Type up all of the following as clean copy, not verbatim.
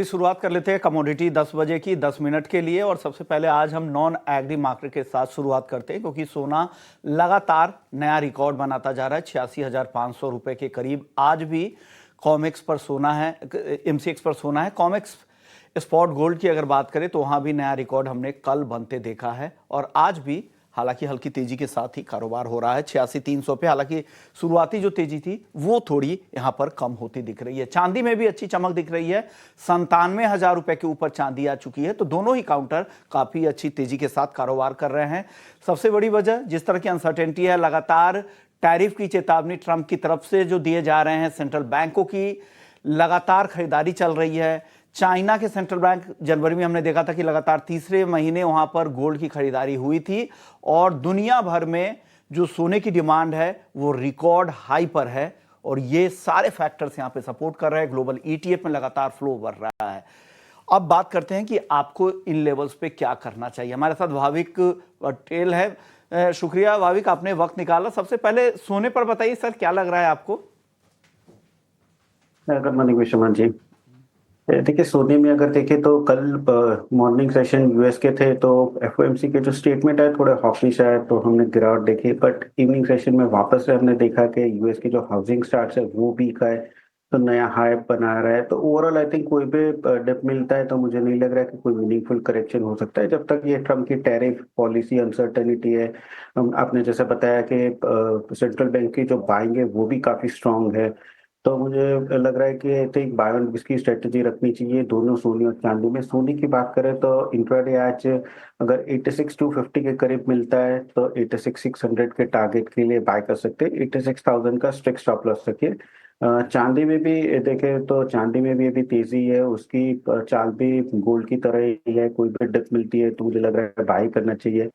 शुरुआत कर लेते हैं कमोडिटी 10 बजे की 10 मिनट के लिए। और सबसे पहले आज हम नॉन एग्री मार्केट के साथ शुरुआत करते हैं, क्योंकि सोना लगातार नया रिकॉर्ड बनाता जा रहा है। 86,500 रुपए के करीब आज भी कॉमेक्स पर सोना है, एमसीएक्स पर सोना है। कॉमेक्स स्पॉट गोल्ड की अगर बात करें तो वहां भी नया रिकॉर्ड हमने कल बनते देखा है। और आज भी हालांकि हल्की तेजी के साथ ही कारोबार हो रहा है 86,300 पे। हालांकि शुरुआती जो तेजी थी वो थोड़ी यहां पर कम होती दिख रही है। चांदी में भी अच्छी चमक दिख रही है, 97,000 रुपए के ऊपर चांदी आ चुकी है। तो दोनों ही काउंटर काफी अच्छी तेजी के साथ कारोबार कर रहे हैं। सबसे बड़ी वजह जिस तरह की अनसर्टेनिटी है, लगातार टैरिफ की चेतावनी ट्रंप की तरफ से जो दिए जा रहे हैं, सेंट्रल बैंकों की लगातार खरीदारी चल रही है। चाइना के सेंट्रल बैंक जनवरी में हमने देखा था कि लगातार तीसरे महीने वहां पर गोल्ड की खरीदारी हुई थी। और दुनिया भर में जो सोने की डिमांड है वो रिकॉर्ड हाई पर है। और ये सारे फैक्टर्स यहां पे सपोर्ट कर रहे हैं। ग्लोबल ईटीएफ में लगातार फ्लो बढ़ रहा है। अब बात करते हैं कि आपको इन लेवल्स पे क्या करना चाहिए। हमारे साथ भाविक पटेल है। शुक्रिया भाविक, आपने वक्त निकाला। सबसे पहले सोने पर बताइए सर, क्या लग रहा है आपको? Good morning Vishwanath ji. देखिए, सोने में अगर देखें तो कल मॉर्निंग सेशन यूएस के थे तो एफओएमसी के जो स्टेटमेंट है थोड़े हॉकिश है, तो हमने गिरावट देखी। बट इवनिंग सेशन में वापस से हमने देखा कि यूएस की जो हाउसिंग स्टार्ट्स है वो वीक है, तो नया हाई बना रहा है। तो ओवरऑल आई थिंक कोई भी डिप मिलता है तो मुझे नहीं लग रहा है कि कोई मीनिंगफुल करेक्शन हो सकता है जब तक ये ट्रम्प की टैरिफ पॉलिसी अनसर्टेनिटी है। आपने जैसे बताया कि सेंट्रल बैंक की जो बाइंग है वो भी काफी स्ट्रांग है। तो मुझे लग रहा है कि I think by on risk की स्ट्रेटेजी रखनी चाहिए दोनों सोने और चांदी में। सोने की बात करें तो इंट्राडे आज अगर 86,250 के करीब मिलता है तो 86,600 के टारगेट के लिए बाय कर सकते हैं। 86,000 का स्ट्रिक्ट स्टॉप लॉस रखिए। चांदी में भी देखें तो चांदी में भी अभी तेजी है, उसकी चाल भी गोल्ड की तरह ही है। कोई भी डिप मिलती है तो मुझे लग रहा है बाय करना चाहिए।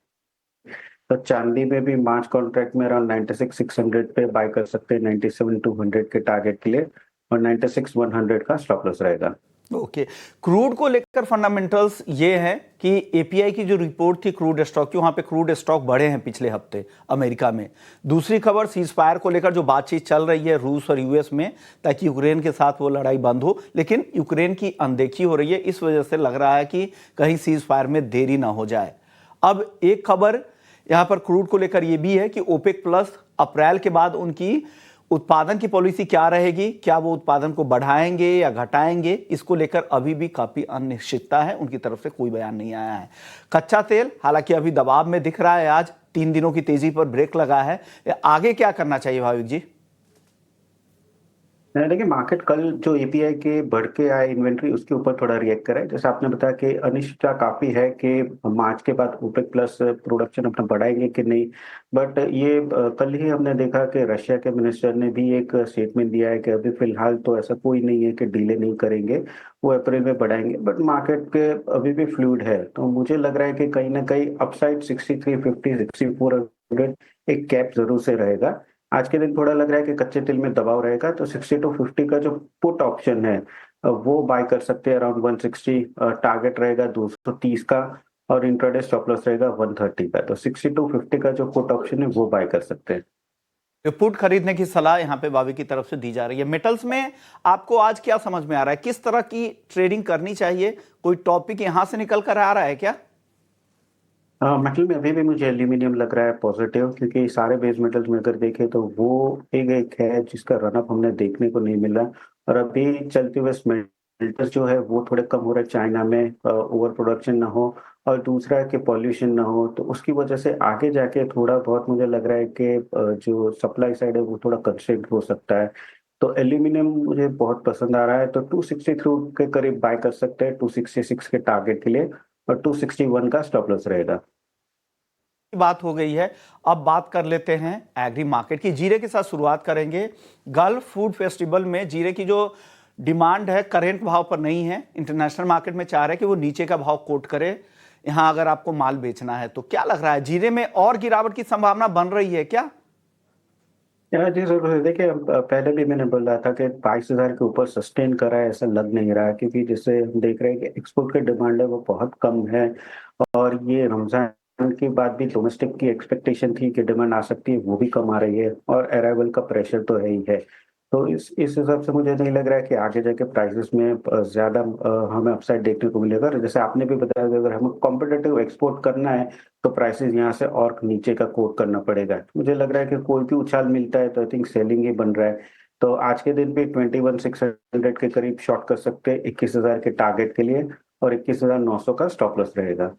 तो चांदी में भी मार्च कॉन्ट्रैक्ट में अराउंड 96,600 पे बाय कर सकते हैं 97,200 के टारगेट के लिए, और 96,100 का स्टॉप लॉस रहेगा। ओके, क्रूड को लेकर फंडामेंटल्स ये है कि एपीआई की जो रिपोर्ट थी क्रूड स्टॉक की, वहां पे क्रूड स्टॉक बढ़े हैं पिछले हफ्ते अमेरिका में। दूसरी खबर, सीज फायर को लेकर जो बातचीत चल रही है रूस और यूएस में, ताकि यूक्रेन के साथ वो लड़ाई बंद हो, लेकिन यूक्रेन की अनदेखी हो रही है। इस वजह से लग रहा है कि कहीं सीज फायर में देरी ना हो जाए। अब एक खबर यहां पर क्रूड को लेकर यह भी है कि ओपेक प्लस अप्रैल के बाद उनकी उत्पादन की पॉलिसी क्या रहेगी, क्या वो उत्पादन को बढ़ाएंगे या घटाएंगे, इसको लेकर अभी भी काफी अनिश्चितता है। उनकी तरफ से कोई बयान नहीं आया है। कच्चा तेल हालांकि अभी दबाव में दिख रहा है, आज 3 दिनों की तेजी पर ब्रेक लगा है। आगे क्या करना चाहिए भाविक जी? देखिए, मार्केट कल जो एपीआई के बढ़ के आए इन्वेंट्री उसके ऊपर थोड़ा रिएक्ट करा है। जैसे आपने बताया कि अनिश्चितता काफी है कि मार्च के बाद ओपेक प्लस प्रोडक्शन अपना बढ़ाएंगे कि नहीं। बट ये कल ही हमने देखा कि रशिया के मिनिस्टर ने भी एक स्टेटमेंट दिया है कि अभी फिलहाल तो ऐसा कोई नहीं है कि डिले नहीं करेंगे, वो अप्रैल में बढ़ाएंगे। बट मार्केट के अभी भी फ्लूइड है, तो मुझे लग रहा है कि कहीं ना कहीं अपसाइड 6350 6400 एक कैप जरूर से रहेगा। आज के दिन थोड़ा लग रहा है कि कच्चे तेल में दबाव रहेगा, तो 60 to 50 का जो पुट ऑप्शन है वो बाय कर सकते हैं। अराउंड 160 टारगेट रहेगा 230 का, और इंट्राडे स्टॉप लॉस रहेगा 130 का। तो 60 to 50 का जो पुट ऑप्शन है वो बाय कर सकते हैं। पुट खरीदने की सलाह यहां पे भाविक की तरफ से दी जा रही है। मेटल्स में आपको आज क्या समझ में आ रहा है, किस तरह की ट्रेडिंग करनी चाहिए? कोई टॉपिक यहां से निकल कर आ रहा है क्या? मेटल में अभी भी मुझे एल्यूमिनियम लग रहा है पॉजिटिव, क्योंकि सारे बेस मेटल्स में अगर देखें तो वो एक एक है जिसका रनअप हमने देखने को नहीं मिला। और अभी चलते हुए स्मेल्टर्स जो है वो थोड़े कम हो रहे हैं चाइना में, ओवर प्रोडक्शन ना हो, और दूसरा है कि पॉल्यूशन ना हो। तो उसकी वजह से आगे जाके थोड़ा बहुत मुझे लग रहा है कि जो सप्लाई साइड है वो थोड़ा कंस्ट्रेंट हो सकता है। तो एल्यूमिनियम मुझे बहुत पसंद आ रहा है, तो 263 के करीब बाय कर सकते हैं 266 के टारगेट के लिए, और 261 का स्टॉप लॉस रहेगा। बात हो गई है। अब बात कर लेते हैं एग्री मार्केट की। जीरे के साथ शुरुआत करेंगे। गल्फ फूड फेस्टिवल में जीरे की जो डिमांड है करेंट भाव पर नहीं है। इंटरनेशनल मार्केट में चाह रहे हैं कि वो नीचे का भाव कोट करे यहां अगर आपको माल बेचना है। तो क्या लग रहा है, जीरे में और गिरावट की संभावना बन रही है क्या? जी जरूर है। देखिए, पहले भी मैंने बोला था कि 22,000 के ऊपर सस्टेन करा है, ऐसा लग नहीं रहा है, क्योंकि जैसे हम देख रहे हैं कि एक्सपोर्ट की डिमांड है वो बहुत कम है। और ये रमजान के बाद भी डोमेस्टिक की एक्सपेक्टेशन थी कि डिमांड आ सकती है, वो भी कम आ रही है, और अराइवल का प्रेशर तो है ही है। तो इस हिसाब से मुझे नहीं लग रहा है कि आगे जाके प्राइसेस में ज़्यादा हमें अपसाइड देखने को मिलेगा। और जैसे आपने भी बताया कि अगर हमें कॉम्पिटिटिव एक्सपोर्ट करना है, तो प्राइसेस यहाँ से और नीचे का कोट करना पड़ेगा। मुझे लग रहा है कि कोई भी उछाल मिलता है तो आई थिंक सेलिंग ही बन रहा है। तो आज के दिन भी 21,600 के करीब शॉर्ट कर सकते हैं 21,000 के टारगेट के लिए, और 21,900 का स्टॉप लॉस रहेगा।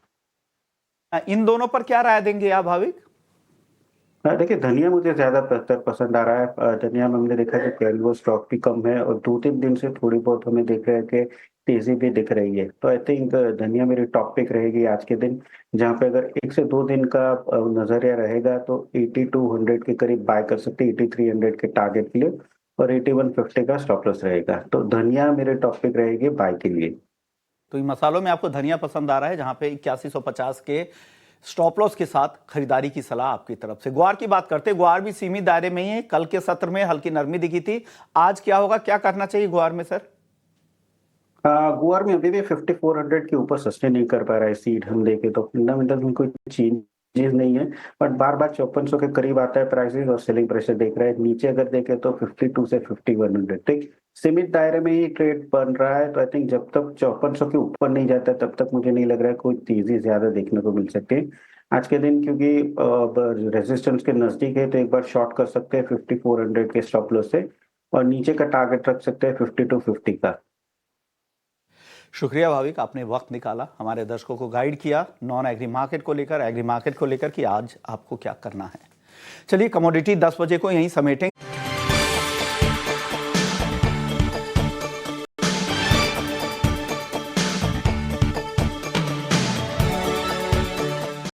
इन दोनों पर क्या राय देंगे आप भाविक? देखिए, धनिया मुझे ज़्यादा बेहतर पसंद आ रहा है। धनिया में हमने देखा कि कैरी वो स्टॉक भी कम है, और 2-3 दिन से थोड़ी बहुत हमें दिख रहा है कि तेज़ी भी दिख रही है। तो आई थिंक धनिया मेरी टॉप पिक रहेगी आज के दिन, जहाँ पे अगर 1 से 2 दिन का नज़रिया रहेगा तो 8200 के करीब बाय कर सकते हैं, 8300 के टारगेट के लिए, और 8150 का स्टॉप लॉस रहेगा। तो धनिया मेरे टॉप पिक रहेगी बाय के लिए। तो इन मसालों में आपको धनिया पसंद आ रहा है, जहां पे 8150 के स्टॉप लॉस के साथ खरीदारी की सलाह आपकी तरफ से। ग्वार की बात करते हैं, ग्वार भी सीमित दायरे में ही है। कल के सत्र में हल्की नरमी दिखी थी, आज क्या होगा, क्या करना चाहिए ग्वार में सर? गुआर में अभी भी 5400 के ऊपर सस्टेन नहीं कर पा रहा है सीड, हम देखें तो फंडामेंटल में कोई चेंजेस नहीं है, बट बार बार 5400 के करीब आता है प्राइसेस, और सेलिंग प्रेशर देख रहा है। नीचे अगर देखें तो 52 से 5100, ठीक सीमित दायरे में ही ट्रेड बन रहा है। तो आई थिंक जब तक 5400 के ऊपर नहीं जाता तब तक मुझे नहीं लग रहा है कोई तेजी ज्यादा देखने को मिल सकती है आज के दिन, क्योंकि रेजिस्टेंस के नजदीक है। तो एक बार शॉर्ट कर सकते हैं 5400 के स्टॉप लॉस से, और नीचे का टारगेट रख सकते हैं 5250 का। शुक्रिया भाविक, आपने वक्त निकाला, हमारे दर्शकों को गाइड किया नॉन एग्री मार्केट को लेकर, एग्री मार्केट को लेकर कि आज आपको क्या करना है। चलिए, कमोडिटी 10 बजे को यहीं समेटेंगे।